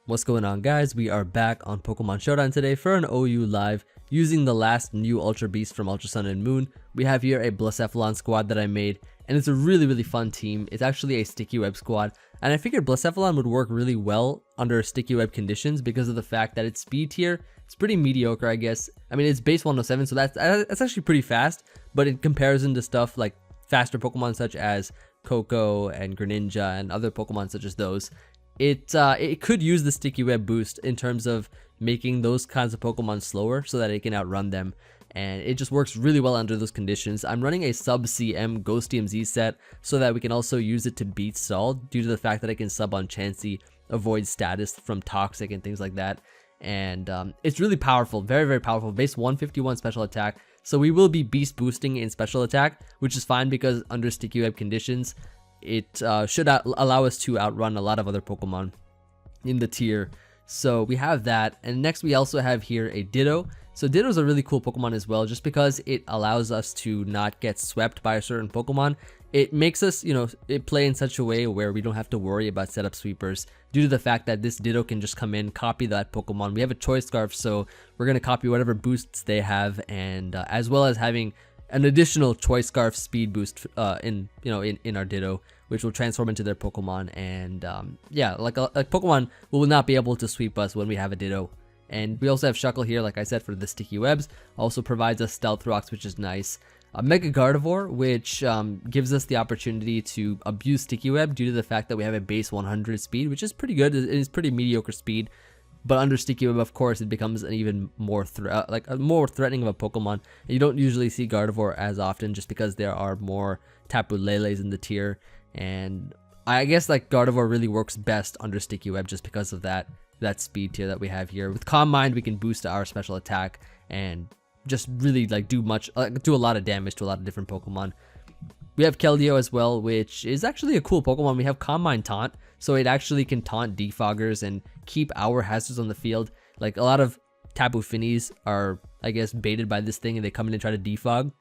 What's going on, guys? We are back on Pokemon Showdown today for an OU live using the last new Ultra Beast from Ultra Sun and Moon. We have here a blacephalon squad that I made, and it's a really fun team. It's actually a sticky web squad, and I figured blacephalon would work really well under sticky web conditions because of the fact that its speed tier is pretty mediocre, I guess. I mean, it's base 107, so that's actually pretty fast, but in comparison to stuff like faster Pokemon such as Koko and Greninja and other Pokemon such as those, it could use the sticky web boost in terms of making those kinds of Pokemon slower so that it can outrun them, and it just works really well under those conditions. I'm running a sub CM Ghost DMZ set so that we can also use it to beat Stall due to the fact that I can sub on Diancie, avoid status from Toxic and things like that. And it's really powerful, very powerful. Base 151 special attack, so we will be beast boosting in special attack, which is fine because under sticky web conditions it should allow us to outrun a lot of other Pokemon in the tier. So we have that, and next we also have here a Ditto. So Ditto is a really cool Pokemon as well, just because it allows us to not get swept by a certain Pokemon. It makes us, it play in such a way where we don't have to worry about setup sweepers due to the fact that this Ditto can just come in, copy that Pokemon. We have a Choice Scarf, so we're going to copy whatever boosts they have, and as well as having an additional Choice Scarf speed boost in our Ditto, which will transform into their Pokemon. And yeah, like Pokemon will not be able to sweep us when we have a Ditto. And we also have Shuckle here, like I said, for the sticky webs. Also provides us Stealth Rocks, which is nice. A Mega Gardevoir, which gives us the opportunity to abuse sticky web due to the fact that we have a base 100 speed, which is pretty good. It is pretty mediocre speed. But under sticky web, of course, it becomes an even more more threatening of a Pokemon. And you don't usually see Gardevoir as often just because there are more Tapu Leles in the tier. And I guess like Gardevoir really works best under sticky web just because of that speed tier that we have here. With Calm Mind, we can boost our special attack and just really do a lot of damage to a lot of different Pokemon. We have Keldeo as well, which is actually a cool Pokemon. We have Calm Mind Taunt, so it actually can taunt Defoggers and keep our hazards on the field. Like a lot of Tapu Finis are, I guess, baited by this thing and they come in and try to defog.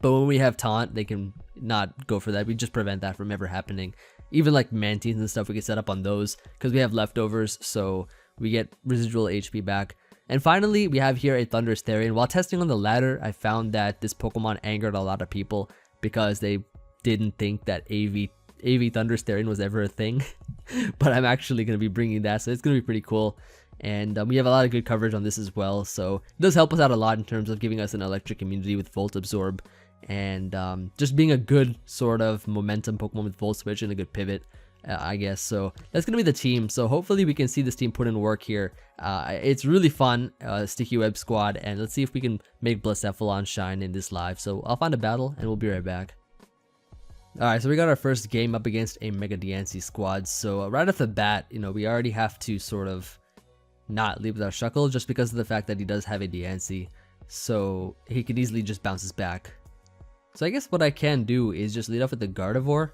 But when we have Taunt, they can not go for that. We just prevent that from ever happening. Even like Manteens and stuff, we can set up on those because we have leftovers, so we get residual HP back. And finally, we have here a Thundurus Therian. While testing on the ladder, I found that this Pokemon angered a lot of people because they didn't think that AV Thundurus Therian was ever a thing. But I'm actually going to be bringing that, so it's going to be pretty cool. And we have a lot of good coverage on this as well, so it does help us out a lot in terms of giving us an electric immunity with Volt Absorb. And just being a good sort of momentum Pokemon with Volt Switch and a good pivot, I guess. So that's gonna be the team, so hopefully we can see this team put in work here. It's really fun, sticky web squad, and let's see if we can make blacephalon shine in this live. So I'll find a battle and we'll be right back. Alright, so we got our first game up against a Mega Diancie squad. So right off the bat, we already have to sort of not leave with our Shuckle just because of the fact that he does have a Diancie, so he could easily just bounce us back. So I guess what I can do is just lead off with the Gardevoir,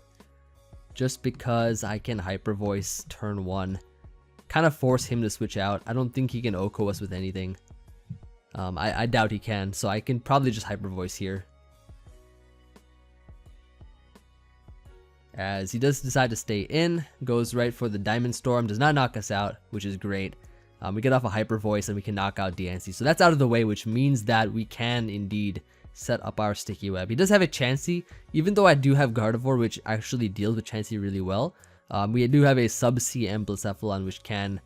just because I can Hyper Voice turn 1, kind of force him to switch out. I don't think he can OHKO us with anything. I doubt he can, so I can probably just Hyper Voice here. As he does decide to stay in, goes right for the Diamond Storm, does not knock us out, which is great. We get off a Hyper Voice and we can knock out Diancie, so that's out of the way, which means that we can indeed set up our sticky web. He does have a Diancie, even though I do have Gardevoir, which actually deals with Diancie really well. We do have a sub CM blacephalon, which can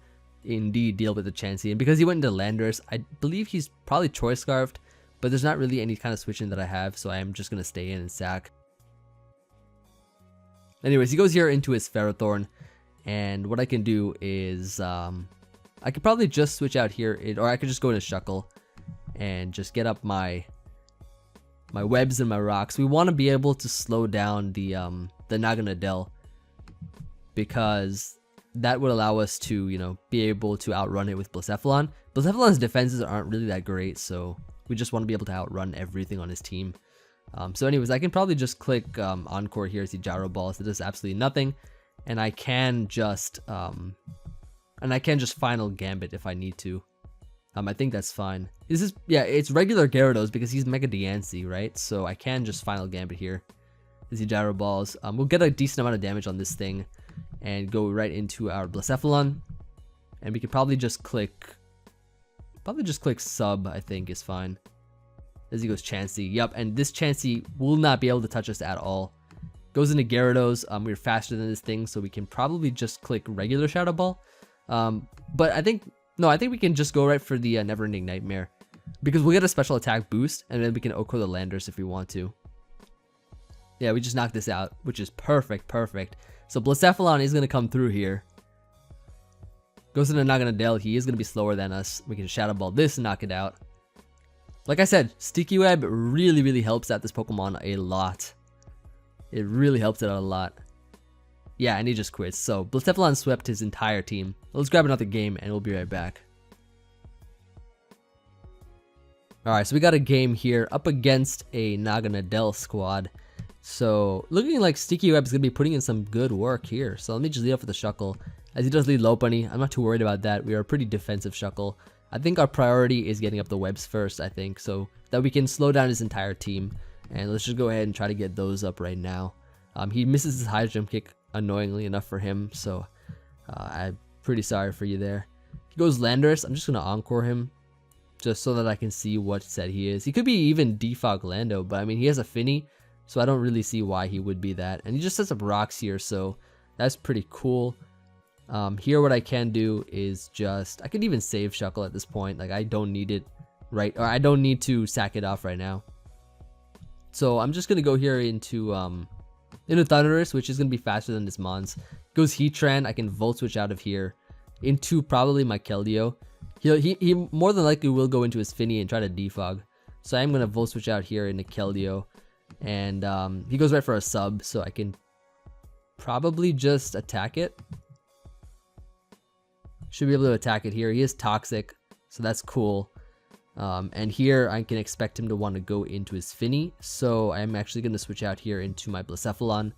indeed deal with the Diancie, and because he went into Landorus, I believe he's probably Choice Scarfed, but there's not really any kind of switching that I have, so I am just gonna stay in and sack. Anyways, he goes here into his Ferrothorn, and what I can do is I could probably just switch out here, or I could just go into Shuckle and just get up my webs and my rocks. We want to be able to slow down the Naganadel, because that would allow us to be able to outrun it with blacephalon. Blacephalon's defenses aren't really that great, so we just want to be able to outrun everything on his team. So anyways, I can probably just click Encore here, see Gyro Balls. It does absolutely nothing, and I can just Final Gambit if I need to. I think that's fine. It's regular Gyarados because he's Mega Diancie, right? So I can just Final Gambit here. The Gyro Balls. We'll get a decent amount of damage on this thing and go right into our Blacephalon. and we could probably just click sub, I think is fine. As he goes Diancie. Yep, and this Diancie will not be able to touch us at all. Goes into Gyarados. We're faster than this thing, so we can probably just click regular Shadow Ball. But I think we can just go right for the Never Ending Nightmare, because we'll get a special attack boost, and then we can Oko the Landorus if we want to. Yeah, we just knocked this out, which is perfect. So blacephalon is gonna come through here. Goes into Naganadel. He is gonna be slower than us. We can Shadow Ball this and knock it out. Like I said, Sticky Web really helps out this Pokemon a lot. It really helps it out a lot. Yeah, and he just quits. So blacephalon swept his entire team. Let's grab another game and we'll be right back. Alright, so we got a game here up against a Naganadel squad. So looking like Sticky Web is going to be putting in some good work here. So let me just lead off with the Shuckle. As he does lead Lopunny, I'm not too worried about that. We are a pretty defensive Shuckle. I think our priority is getting up the webs first, I think, so that we can slow down his entire team. And let's just go ahead and try to get those up right now. He misses his high jump kick annoyingly enough for him, so I'm pretty sorry for you there. He goes Landorus. I'm just going to Encore him just so that I can see what set he is. He could be even Defog Lando, but I mean, he has a Fini, so I don't really see why he would be that. And he just sets up rocks here, so that's pretty cool. Here what I can do is just, I could even save Shuckle at this point. Like, I don't need it or I don't need to sack it off right now. So I'm just gonna go here into Thundurus, which is gonna be faster than this Mons. Goes Heatran. I can Volt Switch out of here into probably my Keldeo. He more than likely will go into his Fini and try to defog. So I'm gonna Volt Switch out here into Keldeo, and he goes right for a sub, so I can probably just attack it. Should be able to attack it here. He is toxic, so that's cool. And here I can expect him to want to go into his Fini, so I'm actually going to switch out here into my blacephalon.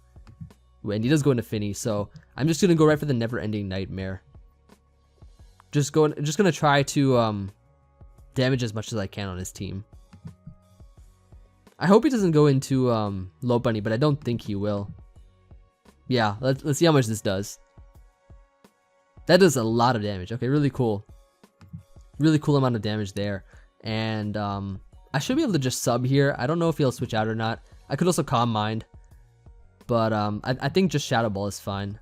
And he does go into Fini, so I'm just going to go right for the Never Ending Nightmare. Just going to try to damage as much as I can on his team. I hope he doesn't go into Lopunny, but I don't think he will. Yeah, let's see how much this does. That does a lot of damage. Okay, really cool. Really cool amount of damage there. And I should be able to just sub here. I don't know if he'll switch out or not. I could also Calm Mind. But I think just Shadow Ball is fine.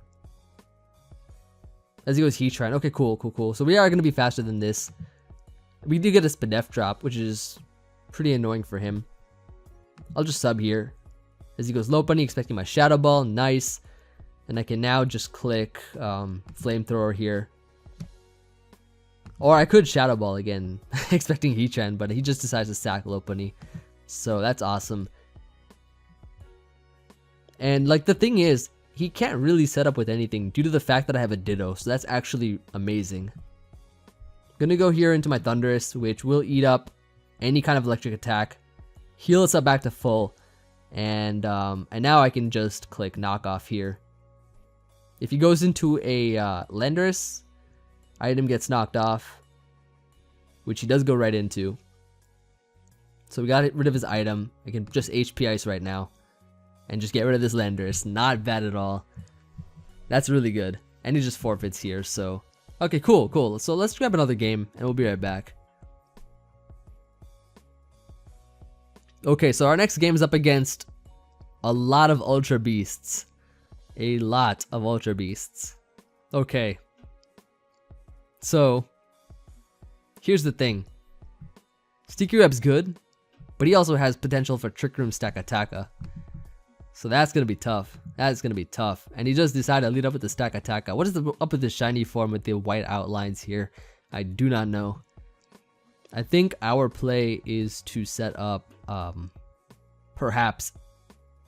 As he goes Heatran. Okay, cool. So we are going to be faster than this. We do get a Spadef drop, which is pretty annoying for him. I'll just sub here. As he goes Lopunny, expecting my Shadow Ball. Nice. And I can now just click Flamethrower here. Or I could Shadow Ball again, expecting Heatran, but he just decides to sack Lopunny. So that's awesome. And like the thing is, he can't really set up with anything due to the fact that I have a Ditto. So that's actually amazing. Gonna go here into my Thundurus, which will eat up any kind of electric attack. Heal us up back to full. And now I can just click Knock Off here. If he goes into a Landorus, item gets knocked off, which he does go right into. So we got rid of his item. I can just HP Ice right now and just get rid of this Landorus. Not bad at all. That's really good. And he just forfeits here, so... Okay, cool. So let's grab another game and we'll be right back. Okay, so our next game is up against a lot of Ultra Beasts. A lot of Ultra Beasts. Okay. So, here's the thing. Sticky Web's good, but he also has potential for Trick Room Stack Attacka. So that's going to be tough. That's going to be tough. And he just decided to lead up with the Stack Attacka. What is up with the shiny form with the white outlines here? I do not know. I think our play is to set up, perhaps...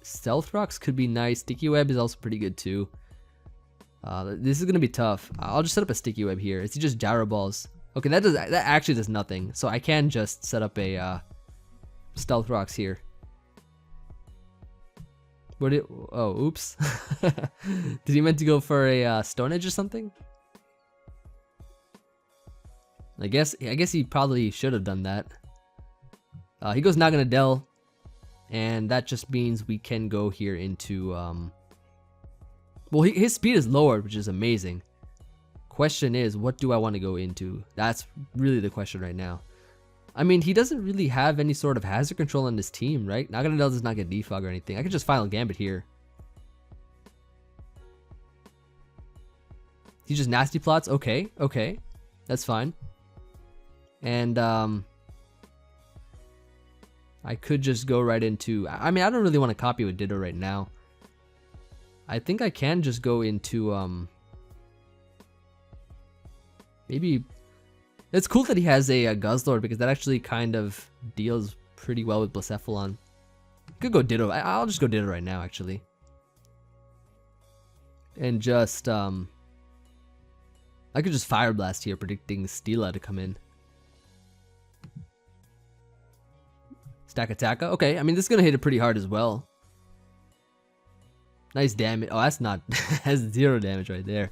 Stealth Rocks could be nice. Sticky Web is also pretty good too. This is gonna be tough. I'll just set up a Sticky Web here. Is he just Gyro Balls? Okay, that actually does nothing. So I can just set up a Stealth Rocks here. Oh, oops. Did he meant to go for a Stone Edge or something? I guess he probably should have done that. He goes Naganadel. And that just means we can go here into, well, his speed is lowered, which is amazing. question is, what do I want to go into? That's really the question right now. I mean, he doesn't really have any sort of hazard control on his team, right? Naganadel does not get defog or anything. I could just Final Gambit here. He just nasty plots. Okay, okay, that's fine. And I could just go right into. I mean, I don't really want to copy with Ditto right now. I think I can just go into maybe. It's cool that he has a Guzzlord because that actually kind of deals pretty well with blacephalon. Could go Ditto. I'll just go Ditto right now, actually. And just I could just Fire Blast here, predicting Steela to come in. Stack Attacka. Okay, I mean this is gonna hit it pretty hard as well. Nice damage. Oh, that's not. That's 0 damage right there.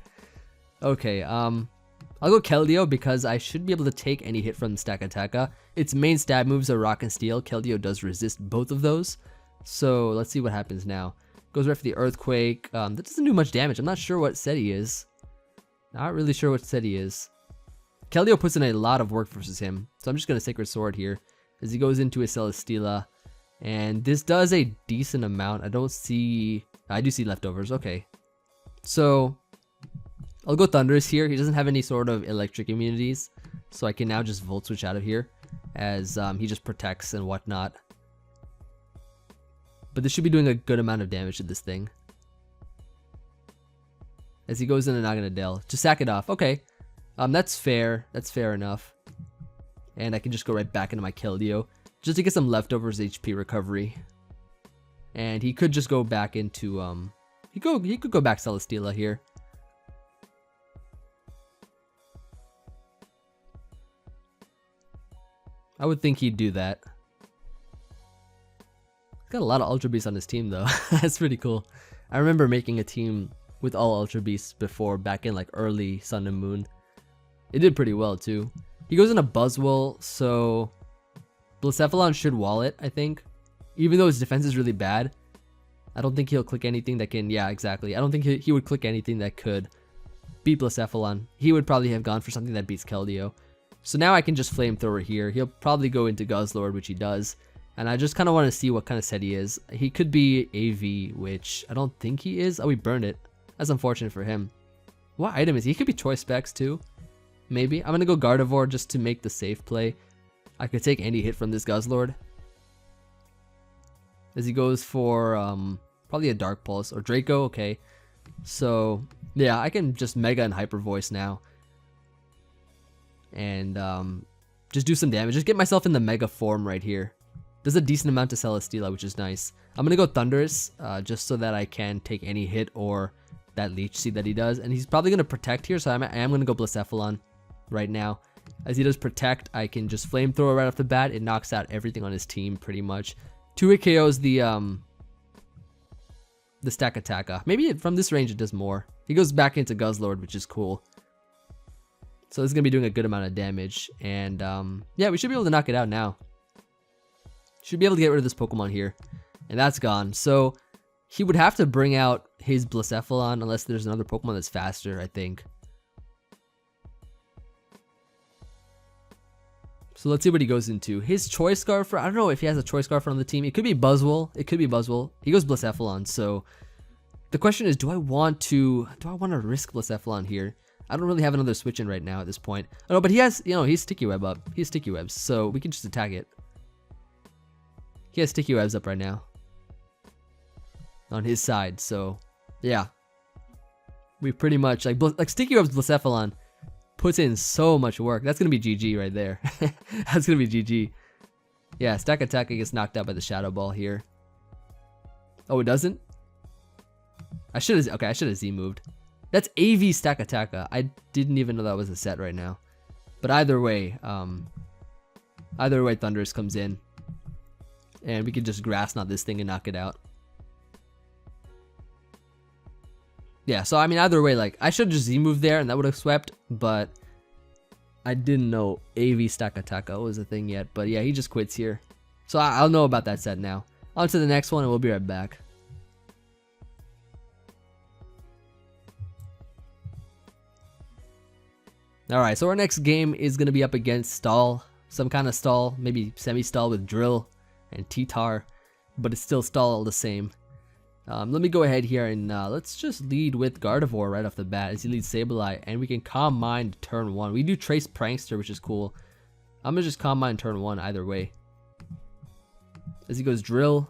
Okay, I'll go Keldeo because I should be able to take any hit from Stack Attacka. Its main stab moves are Rock and Steel. Keldeo does resist both of those. So let's see what happens now. Goes right for the Earthquake. That doesn't do much damage. I'm not sure what set he is. Not really sure what set he is. Keldeo puts in a lot of work versus him. So I'm just going to Sacred Sword here as he goes into his Celesteela. And this does a decent amount. I do see leftovers. Okay. So I'll go Thunderous here. He doesn't have any sort of electric immunities. So I can now just Volt Switch out of here as he just protects and whatnot. But this should be doing a good amount of damage to this thing. As he goes into Naganadel. Just sack it off. Okay. That's fair. That's fair enough. And I can just go right back into my Keldeo. Just to get some leftovers HP recovery. And he could just go back into he could go back Celesteela here. I would think he'd do that. He's got a lot of Ultra Beasts on his team though. That's pretty cool. I remember making a team with all Ultra Beasts before, back in like early Sun and Moon. It did pretty well too. He goes in a Buzzwole, so Blacephalon should wall it, I think. Even though his defense is really bad, I don't think he'll click anything that can, yeah, exactly. I don't think he would click anything that could beat Blacephalon. He would probably have gone for something that beats Keldeo. So now I can just Flamethrower here. He'll probably go into Guzzlord, which he does. And I just kind of want to see what kind of set he is. He could be AV, which I don't think he is. Oh, he burned it. That's unfortunate for him. What item is he? He could be Choice Specs too. Maybe. I'm going to go Gardevoir just to make the safe play. I could take any hit from this Guzzlord. As he goes for probably a Dark Pulse or Draco. Okay. So yeah, I can just Mega and Hyper Voice now. And just do some damage. Just get myself in the Mega form right here. Does a decent amount to Celesteela, which is nice. I'm going to go Thunderous just so that I can take any hit or that Leech Seed that he does. And he's probably going to Protect here, so I am going to go Blacephalon right now. As he does Protect, I can just Flamethrower right off the bat. It knocks out everything on his team pretty much. 2-hit KOs the Stack Attacka. Maybe from this range it does more. He goes back into Guzzlord, which is cool. So this is going to be doing a good amount of damage. And yeah, we should be able to knock it out now. Should be able to get rid of this Pokemon here. And that's gone. So he would have to bring out his Blacephalon unless there's another Pokemon that's faster, I think. So let's see what he goes into. His Choice Scarf, I don't know if he has a Choice Scarf on the team. It could be Buzzwole. It could be Buzzwole. He goes Blacephalon. So the question is, do I want to risk Blacephalon here? I don't really have another switch in right now at this point. Oh, but he has, he's Sticky Web up. He has Sticky Webs, so we can just attack it. He has Sticky Webs up right now on his side, so yeah. We pretty much, like Sticky Webs Blacephalon puts in so much work. That's going to be GG right there. That's going to be GG. Yeah, Stack Attacka gets knocked out by the Shadow Ball here. Oh, it doesn't? I should have Z moved. That's AV Stack Attacka. I didn't even know that was a set right now. But either way Thunderous comes in. And we can just Grass Knot this thing and knock it out. Yeah, so I mean either way, like I should have just Z-moved there and that would have swept, but I didn't know AV Stack Attacka was a thing yet. But yeah, he just quits here. So I'll know about that set now. On to the next one and we'll be right back. Alright, so our next game is going to be up against Stall. Some kind of Stall, maybe semi-Stall with Drill and T-Tar, but it's still Stall all the same. Let me go ahead here and let's just lead with Gardevoir right off the bat as he leads Sableye, and we can Calm Mind turn 1. We do Trace Prankster, which is cool. I'm going to just Calm Mind turn 1 either way. As he goes Drill.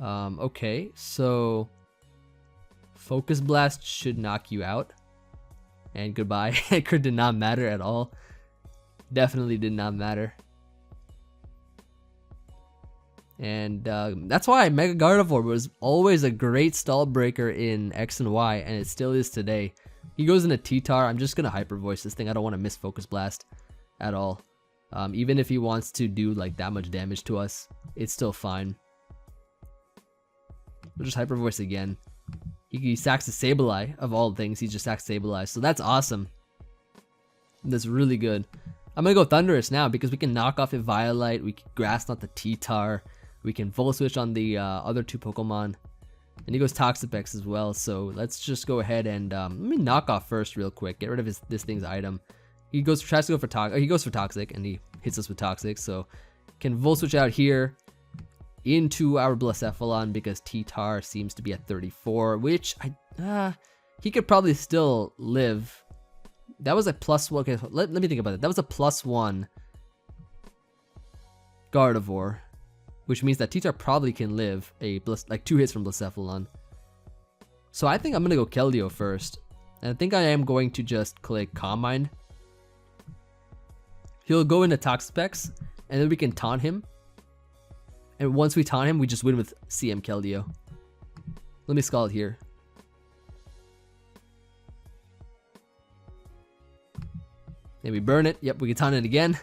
Okay, so Focus Blast should knock you out. And goodbye. It did not matter at all. Definitely did not matter. And that's why Mega Gardevoir was always a great stall breaker in X and Y, and it still is today. He goes into T-Tar. I'm just going to Hyper Voice this thing. I don't want to miss Focus Blast at all. Even if he wants to do like that much damage to us, it's still fine. We'll just Hyper Voice again. He sacks the Sableye, of all things. He just sacks Sableye, so that's awesome. That's really good. I'm gonna go Thundurus now because we can knock off Eviolite, we can Grass Knot the T-Tar, we can Volt Switch on the other 2 Pokemon, and he goes Toxapex as well. So let's just go ahead and let me knock off first real quick. Get rid of this thing's item. He tries to go for he goes for Toxic, and he hits us with Toxic. So can Volt Switch out here into our Blacephalon because T-Tar seems to be at 34, which he could probably still live. That was a +1. Okay, let me think about it. That was a +1 Gardevoir, which means that T-Tar probably can live like 2 hits from Blacephalon. So I think I'm gonna go Keldeo first, and I think I am going to just click Calm Mind. He'll go into Toxapex, and then we can taunt him. And once we taunt him, we just win with CM Keldeo. Let me Scald here. And we burn it. Yep, we can taunt it again.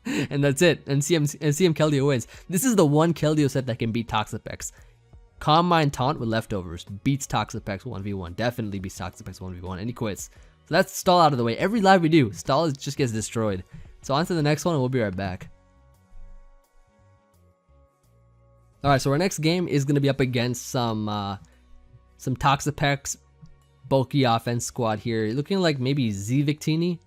And that's it. And CM Keldeo wins. This is the one Keldeo set that can beat Toxapex. Calm Mind Taunt with Leftovers beats Toxapex 1v1. Definitely beats Toxapex 1v1. And he quits. So that's Stall out of the way. Every live we do, Stall just gets destroyed. So on to the next one, and we'll be right back. Alright, so our next game is going to be up against some Toxapex bulky offense squad here. Looking like maybe Z Victini.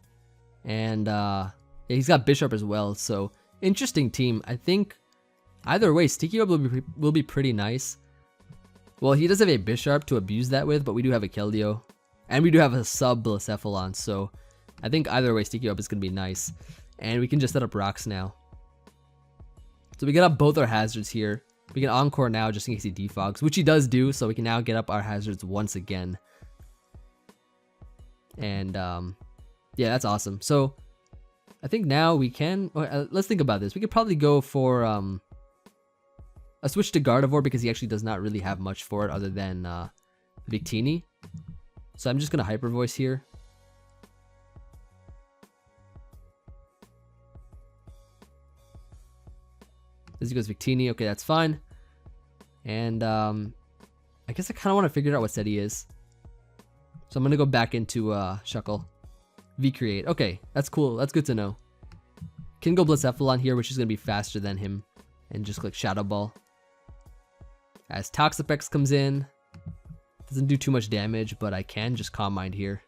And yeah, he's got Bisharp as well. So interesting team. I think either way, Sticky Orb will be pretty nice. Well, he does have a Bisharp to abuse that with, but we do have a Keldeo. And we do have a sub Blacephalon. So I think either way, Sticky Orb is going to be nice. And we can just set up rocks now. So we get up both our hazards here. We can Encore now just in case he defogs, which he does do, so we can now get up our hazards once again. And yeah, that's awesome. So I think now we can, let's think about this. We could probably go for a switch to Gardevoir because he actually does not really have much for it other than Victini. So I'm just going to Hyper Voice here. As he goes Victini, okay, that's fine. And I guess I kind of want to figure out what set he is. So I'm going to go back into Shuckle. V-Create, okay, that's cool, that's good to know. Can go Blacephalon here, which is going to be faster than him. And just click Shadow Ball. As Toxapex comes in. Doesn't do too much damage, but I can just Calm Mind here.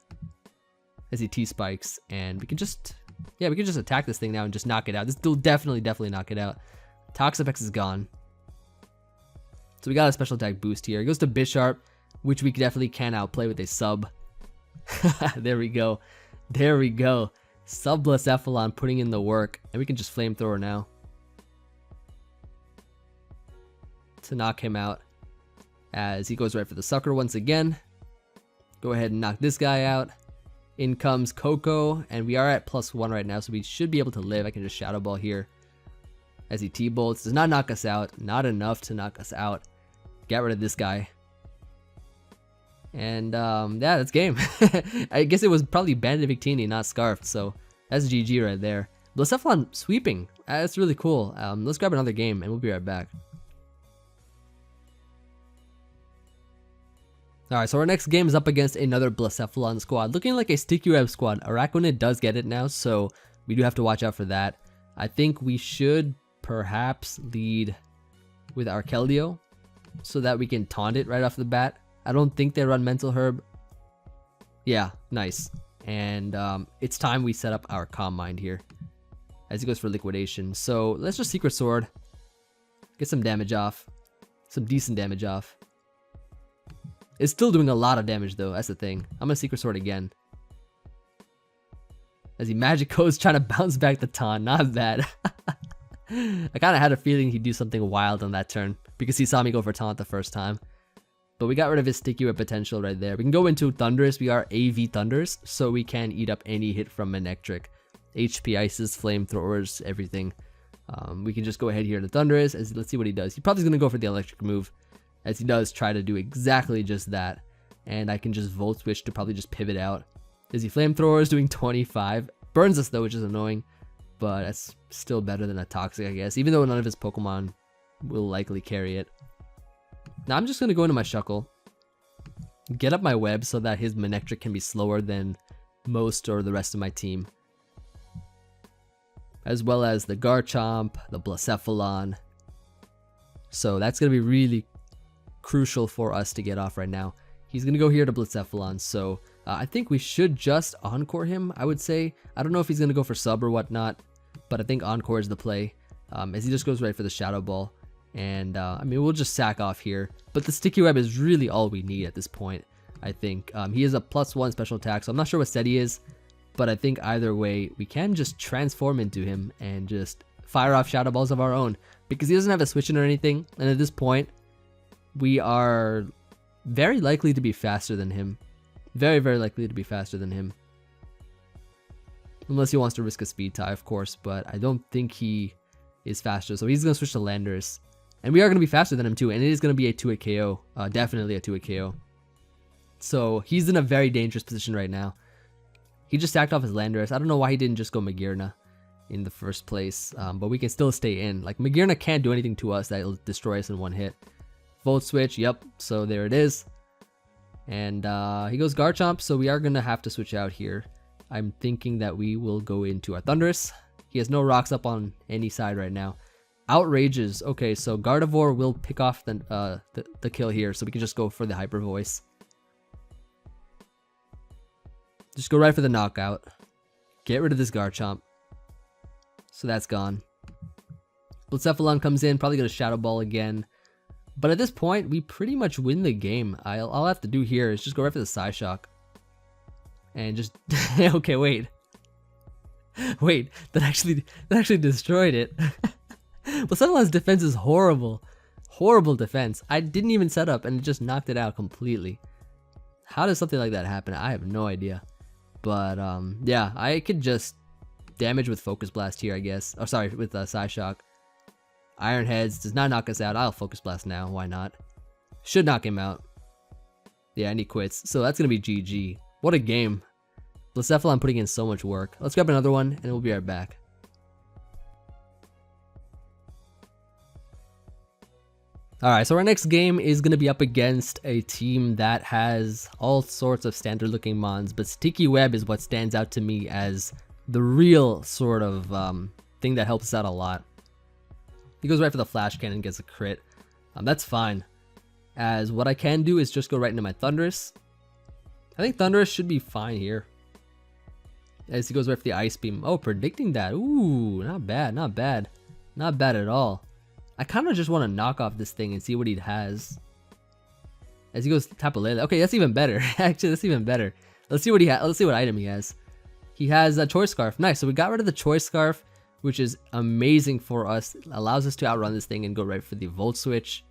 As he T-Spikes, and we can just, yeah, we can just attack this thing now and just knock it out. This will definitely knock it out. Toxapex is gone. So we got a special attack boost here. It goes to Bisharp, which we definitely can outplay with a sub. There we go. There we go. Sub Blacephalon putting in the work. And we can just Flamethrower now to knock him out. As he goes right for the Sucker once again. Go ahead and knock this guy out. In comes Coco. And we are at +1 right now, so we should be able to live. I can just Shadow Ball here. As he T-Bolts, does not knock us out. Not enough to knock us out. Get rid of this guy. And yeah, that's game. I guess it was probably Banded Victini, not Scarfed. So that's GG right there. Blacephalon sweeping. That's really cool. Let's grab another game and we'll be right back. Alright, so our next game is up against another Blacephalon squad. Looking like a Sticky Web squad. Araquanid does get it now, so we do have to watch out for that. I think we should perhaps lead with our Keldeo so that we can taunt it right off the bat. I don't think they run Mental Herb. Yeah, nice. and it's time we set up our Calm Mind here as he goes for liquidation. So let's just Secret Sword, get some damage off, some decent damage off. It's still doing a lot of damage though, that's the thing. I'm gonna Secret Sword again. As he Magic Codes trying to bounce back the taunt, not bad. I kind of had a feeling he'd do something wild on that turn because he saw me go for taunt the first time. But we got rid of his Sticky Web potential right there. We can go into Thunderous. We are AV Thunders, so we can eat up any hit from Manectric. HP Ices, Flamethrowers, everything. We can just go ahead here to Thunderous. Let's see what he does. He probably is going to go for the electric move, as he does try to do exactly just that. And I can just Volt Switch to probably just pivot out. Is he Flamethrowers doing 25? Burns us though, which is annoying. But that's still better than a Toxic, I guess. Even though none of his Pokemon will likely carry it. Now I'm just going to go into my Shuckle. Get up my web so that his Manectric can be slower than most or the rest of my team. As well as the Garchomp, the Blacephalon. So that's going to be really crucial for us to get off right now. He's going to go here to Blacephalon, so I think we should just Encore him, I would say. I don't know if he's going to go for sub or whatnot, but I think Encore is the play, as he just goes right for the Shadow Ball. And I mean, we'll just sack off here, but the Sticky Web is really all we need at this point, I think. He is a +1 special attack, so I'm not sure what set he is, but I think either way, we can just transform into him and just fire off Shadow Balls of our own, because he doesn't have a switch in or anything, and at this point, we are very likely to be faster than him. Very, very likely to be faster than him. Unless he wants to risk a speed tie, of course, but I don't think he is faster, so he's going to switch to Landorus. And we are going to be faster than him too, and it is going to be a 2-hit KO. Definitely a 2-hit KO. So he's in a very dangerous position right now. He just sacked off his Landorus. I don't know why he didn't just go Magearna in the first place, but we can still stay in. Like, Magearna can't do anything to us that will destroy us in one hit. Volt Switch, yep, so there it is. And he goes Garchomp, so we are going to have to switch out here. I'm thinking that we will go into our Thunderous. He has no rocks up on any side right now. Outrages. Okay, so Gardevoir will pick off the kill here, so we can just go for the Hyper Voice. Just go right for the knockout. Get rid of this Garchomp. So that's gone. Blacephalon comes in, probably gonna Shadow Ball again. But at this point, we pretty much win the game. All I have to do here is just go right for the Psyshock. And just... okay, wait. Wait, that actually destroyed it. Blacephalon's defense is horrible. Horrible defense. I didn't even set up and it just knocked it out completely. How does something like that happen? I have no idea. But yeah, I could just damage with Focus Blast here, I guess. Oh, sorry, with Psyshock. Iron Heads does not knock us out. I'll Focus Blast now. Why not? Should knock him out. Yeah, and he quits. So that's going to be GG. What a game. Blacephalon putting in so much work. Let's grab another one and we'll be right back. Alright, so our next game is going to be up against a team that has all sorts of standard looking mons, but Sticky Web is what stands out to me as the real sort of thing that helps us out a lot. He goes right for the Flash Cannon and gets a crit. That's fine, as what I can do is just go right into my Thunderous. I think Thunderous should be fine here, as he goes right for the Ice Beam. Oh, predicting that. Ooh, not bad, not bad. Not bad at all. I kind of just want to knock off this thing and see what he has. As he goes Tapu. Okay, that's even better. Actually, that's even better. Let's see what he has. Let's see what item he has. He has a Choice Scarf. Nice. So we got rid of the Choice Scarf, which is amazing for us. It allows us to outrun this thing and go right for the Volt Switch.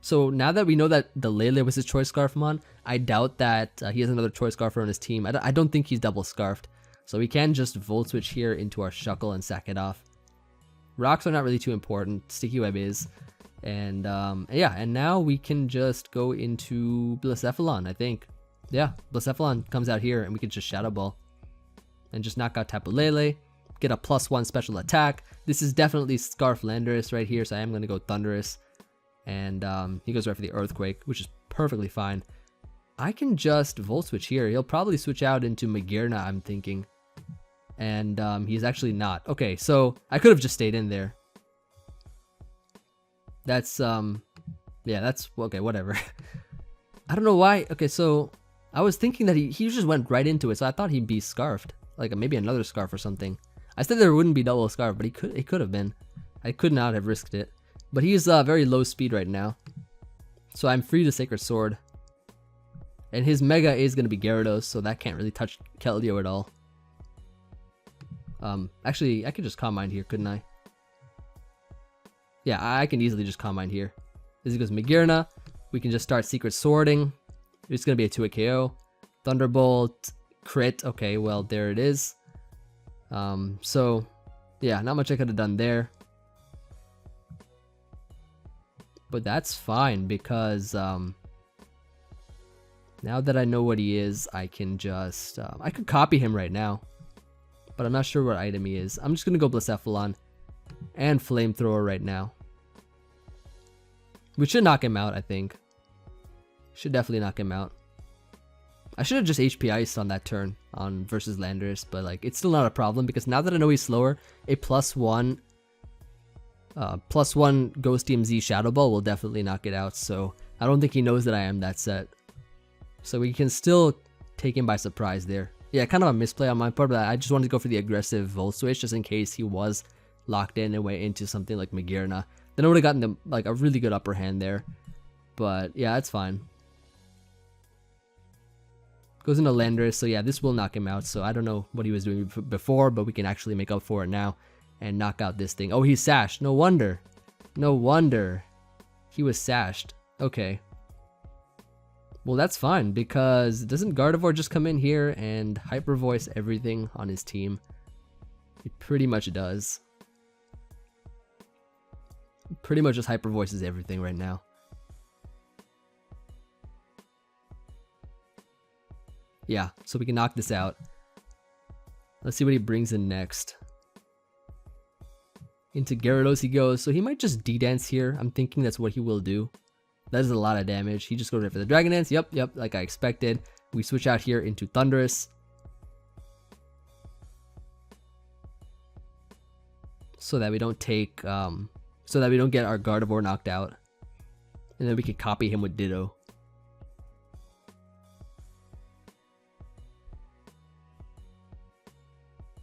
So now that we know that the Lele was his Choice Scarf mon, I doubt that he has another Choice Scarfer on his team. I don't think he's double scarfed. So we can just Volt Switch here into our Shuckle and sack it off. Rocks are not really too important. Sticky Web is. And yeah, and now we can just go into Blacephalon, I think. Yeah, Blacephalon comes out here and we can just Shadow Ball. And just knock out Tapu Lele. Get a +1 special attack. This is definitely Scarf Landorus right here, so I am going to go Thunderous. And he goes right for the Earthquake, which is perfectly fine. I can just Volt Switch here. He'll probably switch out into Magearna, I'm thinking. And he's actually not. Okay, so I could have just stayed in there. That's yeah, that's okay, whatever. I don't know why. Okay, so I was thinking that he just went right into it, so I thought he'd be scarfed. Like maybe another scarf or something. I said there wouldn't be double scarf, but he could have been. I could not have risked it. But he's very low speed right now. So I'm free to Sacred Sword. And his Mega is going to be Gyarados, so that can't really touch Keldeo at all. Actually, I could just Calm Mind here, couldn't I? Yeah, I can easily just Calm Mind here. As he goes Magearna, we can just start Secret Swording. It's going to be a 2-hit KO. Thunderbolt, crit. Okay, well, there it is. So, yeah, not much I could have done there. But that's fine because now that I know what he is, I can just... I could copy him right now. But I'm not sure what item he is. I'm just going to go blacephalon and Flamethrower right now. We should knock him out, I think. Should definitely knock him out. I should have just HP Iced on that turn on versus Landorus, but like it's still not a problem because now that I know he's slower, a +1 Ghost DMZ Shadow Ball will definitely knock it out. So I don't think he knows that I am that set. So we can still take him by surprise there. Yeah, kind of a misplay on my part, but I just wanted to go for the aggressive Volt Switch just in case he was locked in and went into something like Magearna. Then I would have gotten like a really good upper hand there. But yeah, that's fine. Goes into Landorus, so yeah, this will knock him out. So I don't know what he was doing before, but we can actually make up for it now and knock out this thing. Oh, he's sashed. No wonder. No wonder. He was sashed. Okay. Well, that's fine because doesn't Gardevoir just come in here and Hyper Voice everything on his team? He pretty much does. He pretty much just Hyper Voices everything right now. Yeah, so we can knock this out. Let's see what he brings in next. Into Gyarados he goes, so he might just D-Dance here. I'm thinking that's what he will do. That is a lot of damage. He just goes right for the Dragon Dance. Yep, like I expected. We switch out here into Thunderous. So that we don't take, so that we don't get our Gardevoir knocked out. And then we can copy him with Ditto.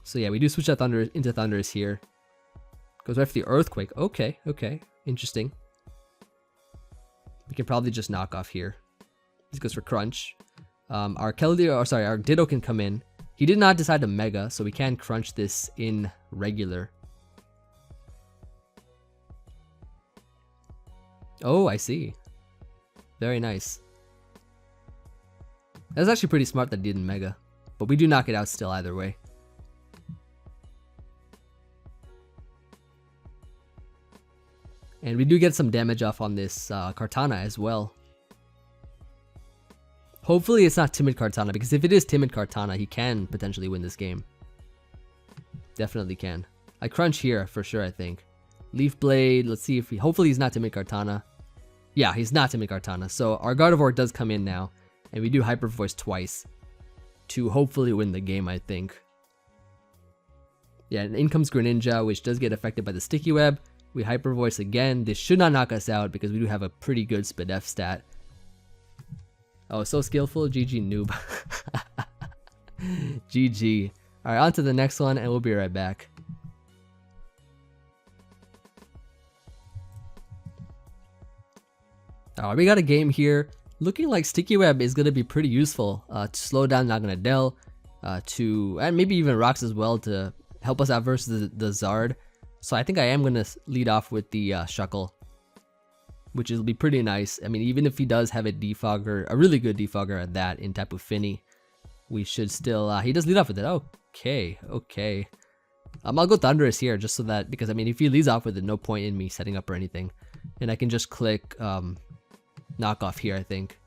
So yeah, we do switch out into Thunderous here. Goes right for the Earthquake. Okay, interesting. We can probably just knock off here. He goes for Crunch. Our Ditto can come in. He did not decide to Mega, so we can crunch this in regular. Oh, I see. Very nice. That's actually pretty smart that he didn't Mega. But we do knock it out still either way. And we do get some damage off on this Kartana as well. Hopefully it's not Timid Kartana, because if it is Timid Kartana, he can potentially win this game. Definitely can. I crunch here for sure, I think. Leaf Blade, let's see if he... Hopefully he's not Timid Kartana. Yeah, he's not Timid Kartana. So our Gardevoir does come in now. And we do Hyper Voice twice. To hopefully win the game, I think. Yeah, and in comes Greninja, which does get affected by the Sticky Web. We Hyper Voice again. This should not knock us out because we do have a pretty good SpDef stat. Oh, so skillful. GG noob. GG. Alright, on to the next one and we'll be right back. Alright, we got a game here. Looking like Sticky Web is going to be pretty useful to slow down Naganadel, and maybe even Rocks as well to help us out versus the Zard. So I think I am going to lead off with the Shuckle, which will be pretty nice. I mean, even if he does have a defogger, a really good defogger at that in Tapu Fini, we should still, he does lead off with it. Okay. I'll go Thunderous here just so that, because I mean, if he leads off with it, no point in me setting up or anything. And I can just click knock off here, I think.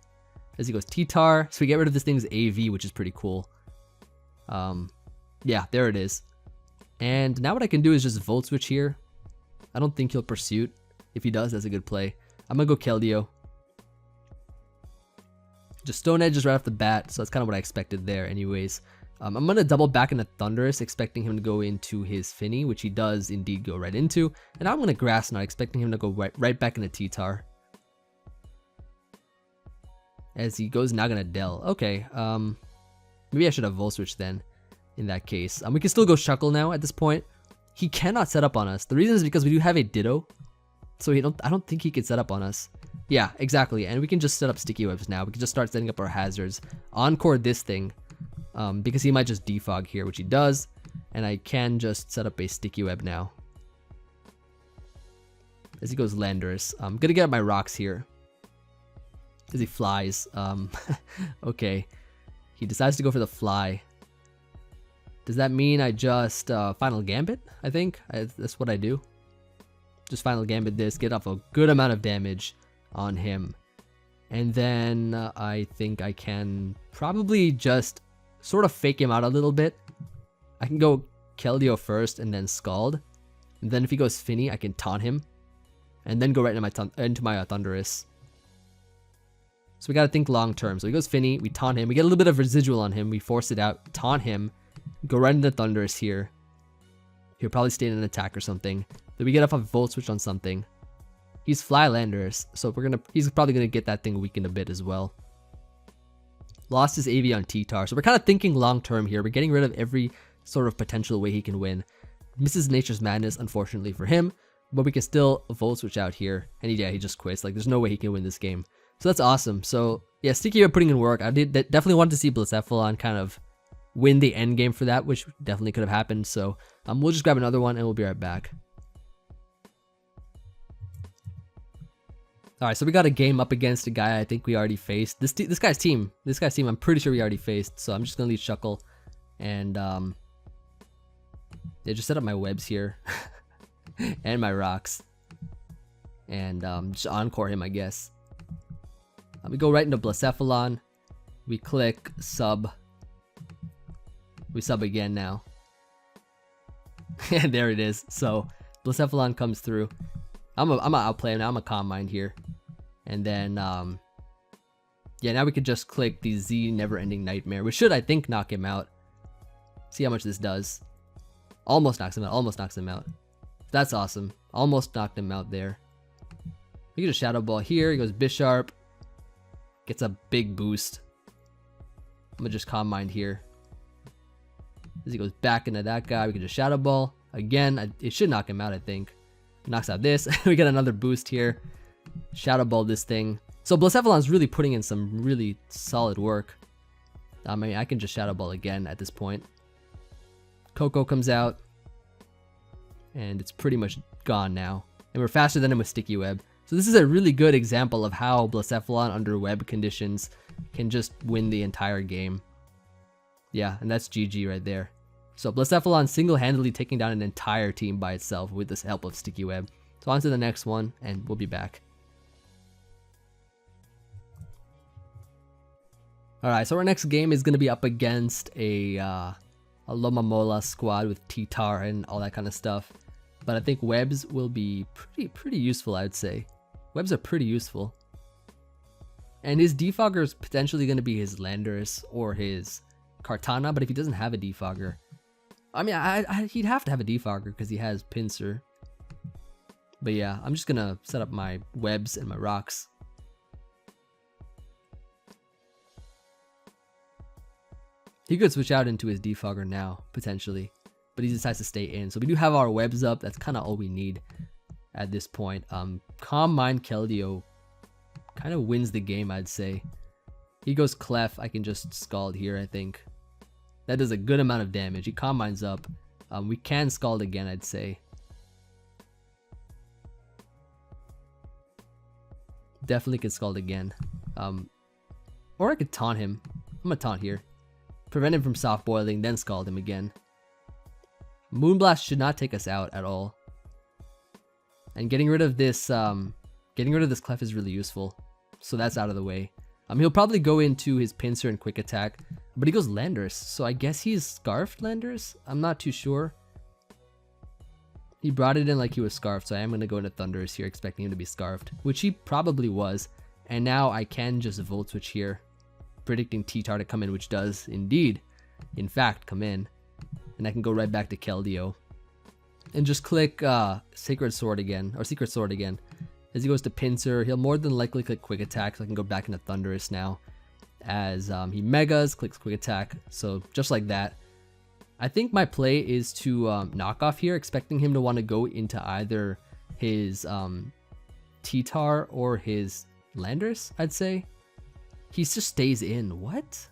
As he goes T-Tar, so we get rid of this thing's AV, which is pretty cool. Yeah, there it is. And now what I can do is just Volt Switch here. I don't think he'll Pursuit. If he does, that's a good play. I'm gonna go Keldeo. Just Stone Edge is right off the bat, so that's kind of what I expected there anyways. I'm gonna double back into Thunderous, expecting him to go into his Fini, which he does indeed go right into. And I'm gonna Grass Knot, expecting him to go right back into T-Tar. as he goes Naganadel. Okay, maybe I should have Volt Switch then in that case. We can still go Shuckle now at this point. He cannot set up on us. The reason is because we do have a Ditto, so I don't think he can set up on us. Yeah, exactly, and we can just set up Sticky Webs now. We can just start setting up our hazards. Encore this thing, because he might just defog here, which he does, and I can just set up a Sticky Web now. As he goes Landorus. I'm gonna get my rocks here. As he flies. Okay. He decides to go for the fly. Does that mean I just Final Gambit? I think that's what I do. Just Final Gambit this, get off a good amount of damage on him. And then I think I can probably just sort of fake him out a little bit. I can go Keldeo first and then Scald. And then if he goes Fini, I can taunt him. And then go right into my Thunderous. So we gotta think long term. So he goes Fini, we taunt him, we get a little bit of residual on him, we force it out, taunt him, go right into Thunderous here. He'll probably stay in an attack or something. Then we get up a Volt Switch on something. He's Fly Landorus, so he's probably gonna get that thing weakened a bit as well. Lost his AV on T-Tar, so we're kind of thinking long term here. We're getting rid of every sort of potential way he can win. Misses Nature's Madness, unfortunately for him, but we can still Volt Switch out here. And yeah, he just quits. Like, there's no way he can win this game. So that's awesome. So yeah, Sticky Web putting in work. I definitely wanted to see blacephalon kind of win the end game for that, which definitely could have happened. So we'll just grab another one and we'll be right back. All right, so we got a game up against a guy I think we already faced. This guy's team. I'm pretty sure we already faced. So I'm just gonna leave Shuckle, and yeah, just set up my webs here and my rocks, and just encore him, I guess. We go right into blacephalon. We click sub. We sub again now. And there it is. So blacephalon comes through. I'm gonna outplay him now. I'm a Calm Mind here. And then yeah, now we can just click the Z Never Ending Nightmare, which should, I think, knock him out. See how much this does. Almost knocks him out. Almost knocks him out. That's awesome. Almost knocked him out there. We get a Shadow Ball here. He goes Bisharp. Gets a big boost. I'm gonna just Calm Mind here. As he goes back into that guy, we can just Shadow Ball. Again, it should knock him out, I think. Knocks out this. We get another boost here. Shadow Ball this thing. So blacephalon is really putting in some really solid work. I mean, I can just Shadow Ball again at this point. Coco comes out. And it's pretty much gone now. And we're faster than him with Sticky Web. So this is a really good example of how blacephalon under web conditions can just win the entire game. Yeah, and that's GG right there. So blacephalon single-handedly taking down an entire team by itself with the help of Sticky Web. So on to the next one, and we'll be back. Alright, so our next game is going to be up against a Lomamola squad with T-Tar and all that kind of stuff. But I think webs will be pretty useful, I would say. Webs are pretty useful. And his defogger is potentially going to be his Landorus or his Kartana, but if he doesn't have a defogger, I mean, he'd have to have a defogger because he has Pinsir. But yeah, I'm just going to set up my webs and my rocks. He could switch out into his defogger now, potentially, but he decides to stay in. So we do have our webs up. That's kind of all we need at this point. Calm Mind Keldeo kind of wins the game, I'd say. He goes Clef. I can just Scald here, I think. That does a good amount of damage. He Calm Minds up. We can Scald again, I'd say. Definitely can Scald again. Or I could taunt him. I'm gonna taunt here. Prevent him from soft boiling, then Scald him again. Moonblast should not take us out at all. And getting rid of this Clef is really useful. So that's out of the way. He'll probably go into his Pinsir and Quick Attack, but he goes Landorus, so I guess he's Scarfed Landorus? I'm not too sure. He brought it in like he was Scarfed, so I am going to go into Thunderous here, expecting him to be Scarfed, which he probably was. And now I can just Volt Switch here, predicting T-Tar to come in, which does indeed, in fact, come in. And I can go right back to Keldeo. And just click Sacred Sword again, or Secret Sword again. As he goes to Pinsir, he'll more than likely click Quick Attack, so I can go back into Thunderous now. As he Megas, clicks Quick Attack, so just like that. I think my play is to knock off here, expecting him to want to go into either his T-Tar or his Landorus, I'd say. He just stays in. What?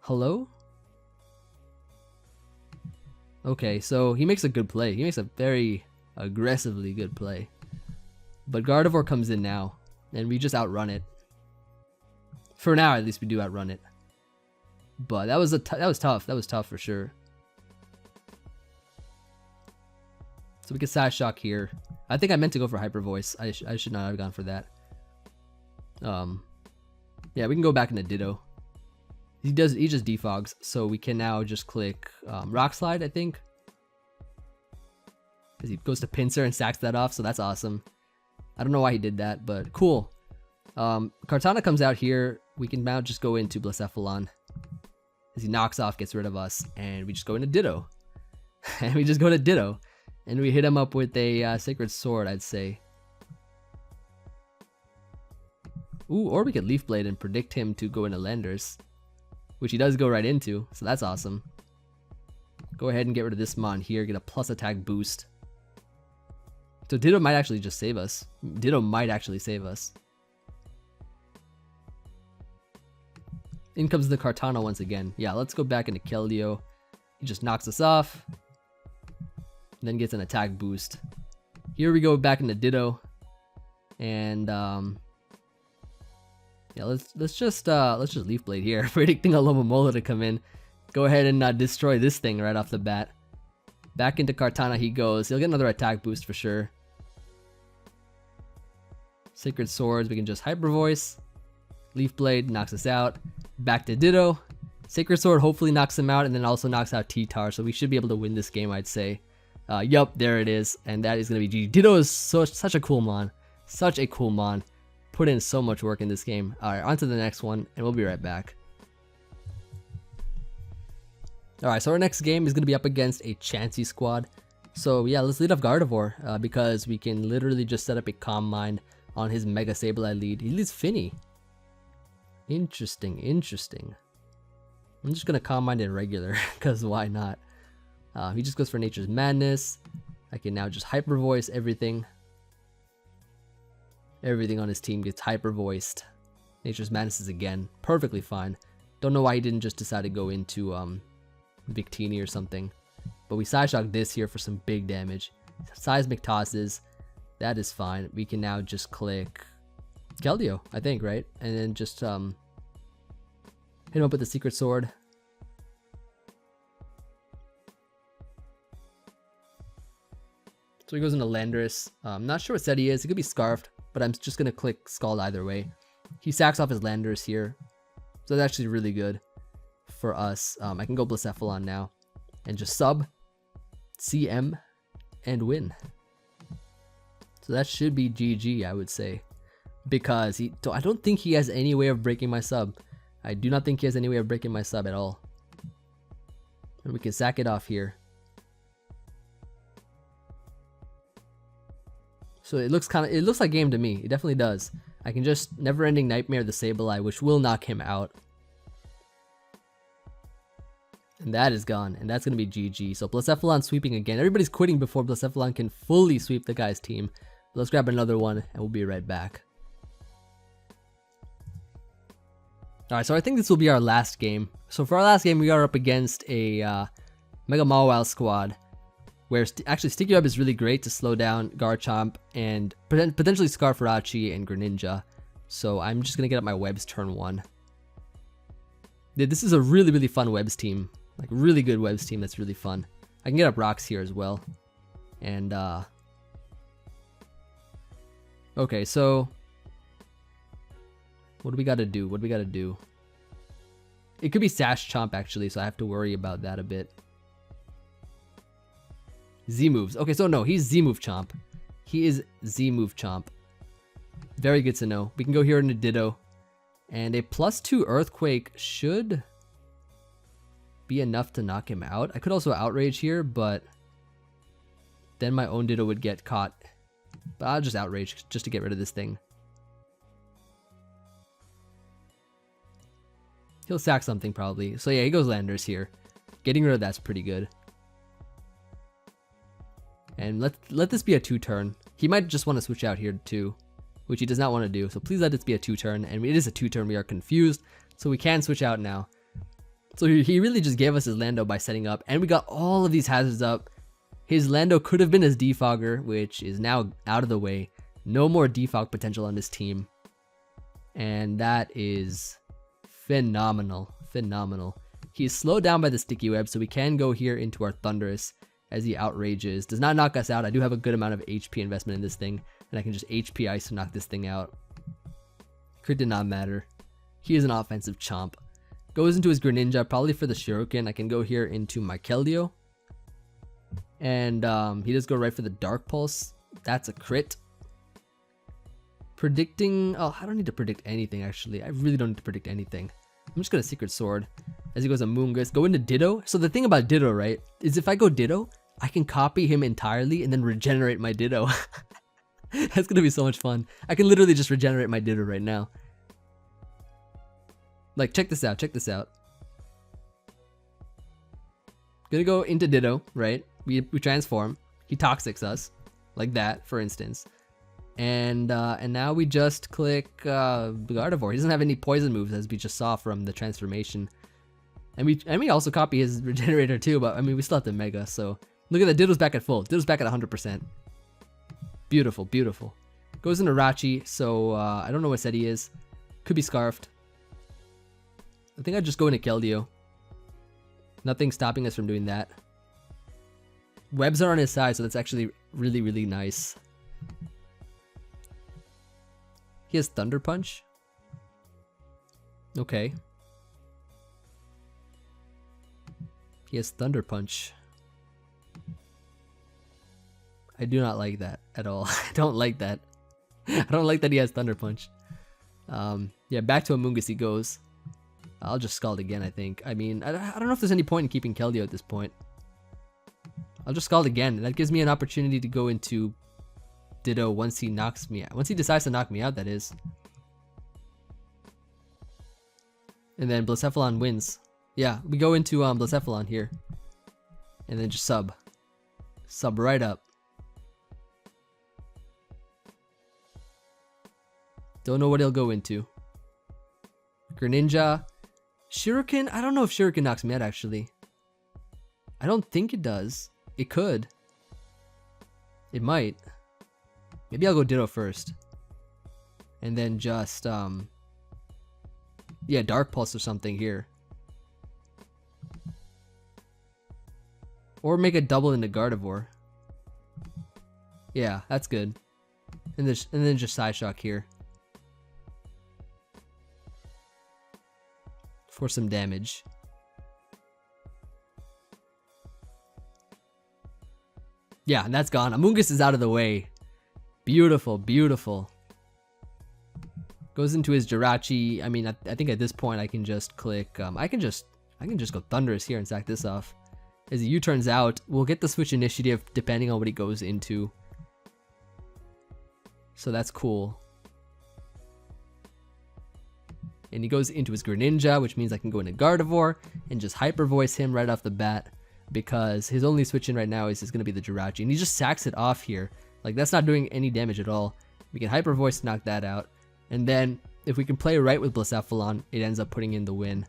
Hello? Okay, so he makes a good play. He makes a very aggressively good play. But Gardevoir comes in now, and we just outrun it. For now, at least, we do outrun it. But that was tough. That was tough for sure. So we can Side Shock here. I think I meant to go for Hyper Voice. I should not have gone for that. Yeah, we can go back into Ditto. He just defogs, so we can now just click Rock Slide, I think. Because he goes to Pinsir and sacks that off, so that's awesome. I don't know why he did that, but cool. Kartana comes out here. We can now just go into blacephalon. As he knocks off, gets rid of us, and we just go into Ditto. And we just go to Ditto. And we hit him up with a Sacred Sword, I'd say. Ooh, or we could Leaf Blade and predict him to go into Landorus, which he does go right into, so that's awesome. Go ahead and get rid of this Mon here, get a plus attack boost. So Ditto might actually just save us. Ditto might actually save us. In comes the Kartana once again. Yeah, let's go back into Keldeo. He just knocks us off. Then gets an attack boost. Here we go back into Ditto. And yeah, let's just Leaf Blade here, predicting a Lomomola to come in. Go ahead and destroy this thing right off the bat. Back into Kartana he goes. He'll get another attack boost for sure. Sacred Swords, we can just Hyper Voice. Leaf Blade knocks us out. Back to Ditto. Sacred Sword hopefully knocks him out and then also knocks out T-Tar, so we should be able to win this game, I'd say. Yup, there it is, and that is going to be GG. Ditto is such a cool Mon. Such a cool Mon. Put in so much work in this game. Alright, on to the next one, and we'll be right back. Alright, so our next game is going to be up against a Diancie squad. So yeah, let's lead off Gardevoir, because we can literally just set up a Calm Mind on his Mega Sableye lead. He leads Fini. Interesting, interesting. I'm just going to Calm Mind in regular, because why not? He just goes for Nature's Madness. I can now just Hyper Voice everything. Everything on his team gets Hyper Voiced. Nature's Madness is again perfectly fine. Don't know why he didn't just decide to go into Victini or something. But we Side Shock this here for some big damage. Seismic Tosses. That is fine. We can now just click Keldeo, I think, right? And then just hit him up with the Secret Sword. So he goes into Landorus. I'm not sure what set he is. He could be Scarfed, but I'm just going to click Scald either way. He sacks off his Landorus here. So that's actually really good for us. I can go Blacephalon now and just sub, CM, and win. So that should be GG, I would say. Because I don't think he has any way of breaking my sub. I do not think he has any way of breaking my sub at all. And we can sack it off here. So it looks like game to me. It definitely does. I can just Never-Ending Nightmare the Sableye, which will knock him out. And that is gone. And that's going to be GG. So Blacephalon sweeping again. Everybody's quitting before Blacephalon can fully sweep the guy's team. But let's grab another one and we'll be right back. Alright, so I think this will be our last game. So for our last game, we are up against a Mega Mawile squad. Where actually Sticky Web is really great to slow down Garchomp and potentially Scarfarachi and Greninja. So I'm just going to get up my Webs turn 1. This is a really, really fun Webs team. Like, really good Webs team that's really fun. I can get up Rocks here as well. And, okay, so what do we got to do? What do we got to do? It could be Sash Chomp, actually, so I have to worry about that a bit. Z moves. Okay, so no, he's Z move Chomp. He is Z move Chomp. Very good to know. We can go here into Ditto. And a +2 Earthquake should be enough to knock him out. I could also Outrage here, but then my own Ditto would get caught But I'll just outrage just to get rid of this thing. He'll sack something probably. So yeah, he goes Landorus here. Getting rid of that's pretty good. And let this be a 2-turn. He might just want to switch out here too, which he does not want to do. So please let this be a 2-turn. And it is a 2-turn. We are confused. So we can switch out now. So he really just gave us his Lando by setting up. And we got all of these hazards up. His Lando could have been his defogger, which is now out of the way. No more defog potential on this team. And that is phenomenal. Phenomenal. He's slowed down by the sticky web, so we can go here into our Thunderous as he outrages. Does not knock us out. I do have a good amount of HP investment in this thing, and I can just HP ice to knock this thing out. Crit did not matter. He is an offensive chomp. Goes into his Greninja, probably for the Shuriken. I can go here into my Keldeo. And he does go right for the Dark Pulse. That's a crit. Predicting... Oh, I don't need to predict anything, actually. I really don't need to predict anything. I'm just going to Secret Sword. As he goes Amoonguss. Go into Ditto. So the thing about Ditto, right, is if I go Ditto, I can copy him entirely and then regenerate my Ditto. That's going to be so much fun. I can literally just regenerate my Ditto right now. Like, check this out. Check this out. Gonna go into Ditto, right? We transform. He Toxics us. Like that, for instance. And now we just click Gardevoir. He doesn't have any poison moves, as we just saw from the transformation. And we also copy his regenerator too, but I mean we still have the Mega, so look at that. Ditto's back at full. Ditto's back at 100%. Beautiful, beautiful. Goes into Rachi, so I don't know what set he is. Could be Scarfed. I think I'd just go into Keldeo. Nothing stopping us from doing that. Webs are on his side, so that's actually really, really nice. He has Thunder Punch. Okay. He has Thunder Punch. I do not like that at all. I don't like that. I don't like that he has Thunder Punch. Yeah, back to Amoonguss he goes. I'll just Scald again, I think. I mean, I don't know if there's any point in keeping Keldeo at this point. I'll just Scald again, and that gives me an opportunity to go into Ditto once he knocks me out. Once he decides to knock me out, that is. And then Blacephalon wins. Yeah, we go into Blacephalon here. And then just sub. Sub right up. Don't know what he'll go into. Greninja. Shuriken? I don't know if Shuriken knocks me out, actually. I don't think it does. It could. It might. Maybe I'll go Ditto first. And then just, yeah, Dark Pulse or something here. Or make a double into Gardevoir. Yeah, that's good. And then just Side Shock here. For some damage. Yeah, and that's gone. Amoonguss is out of the way. Beautiful, beautiful. Goes into his Jirachi. I mean, I think at this point I can just click. I can just go Thunderous here and sack this off. As the U-turns out, we'll get the switch initiative depending on what he goes into. So that's cool. And he goes into his Greninja, which means I can go into Gardevoir and just Hyper Voice him right off the bat. Because his only switch in right now is going to be the Jirachi. And he just sacks it off here. Like, that's not doing any damage at all. We can Hyper Voice to knock that out. And then, if we can play right with Blacephalon, it ends up putting in the win.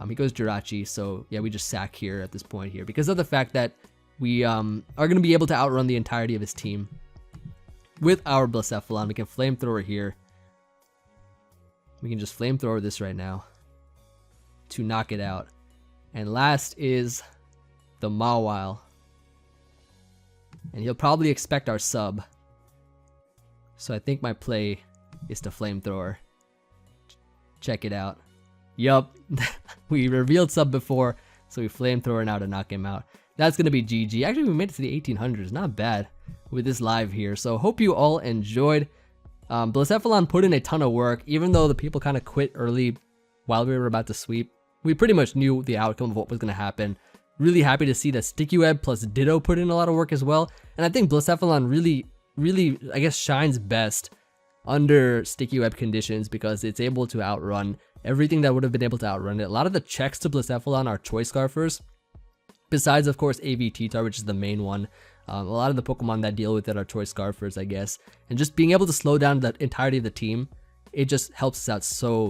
He goes Jirachi, so yeah, we just sack here at this point here. Because of the fact that we are going to be able to outrun the entirety of his team. With our Blacephalon, we can Flamethrower here. We can just Flamethrower this right now. To knock it out. And last is the Mawile. And he'll probably expect our sub. So I think my play is to Flamethrower. Check it out. Yup. We revealed sub before, so we Flamethrower now to knock him out. That's going to be GG. Actually, we made it to the 1800s. Not bad with this live here. So hope you all enjoyed. Blacephalon put in a ton of work, even though the people kind of quit early while we were about to sweep. We pretty much knew the outcome of what was going to happen. Really happy to see that Sticky Web plus Ditto put in a lot of work as well. And I think Blacephalon really really, I guess, shines best under sticky web conditions because it's able to outrun everything that would have been able to outrun it. A lot of the checks to blacephalon are choice scarfers, besides of course AV which is the main one. A lot of the Pokemon that deal with it are choice scarfers, I guess, and just being able to slow down the entirety of the team, it just helps us out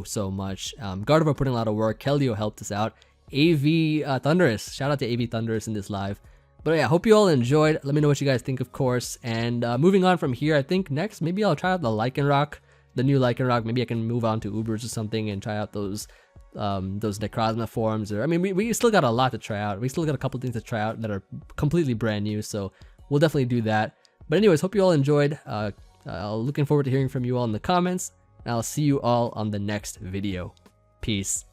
so much. Garde are putting a lot of work. Keldeo helped us out. AV Thunderous, shout out to AV Thunderous in this live. But yeah, hope you all enjoyed. Let me know what you guys think, of course. And moving on from here, I think next maybe I'll try out the Lycanroc, the new Lycanroc. Maybe I can move on to Ubers or something and try out those Necrozma forms. Or I mean, we still got a lot to try out. We still got a couple things to try out that are completely brand new. So we'll definitely do that. But anyways, hope you all enjoyed. Looking forward to hearing from you all in the comments. And I'll see you all on the next video. Peace.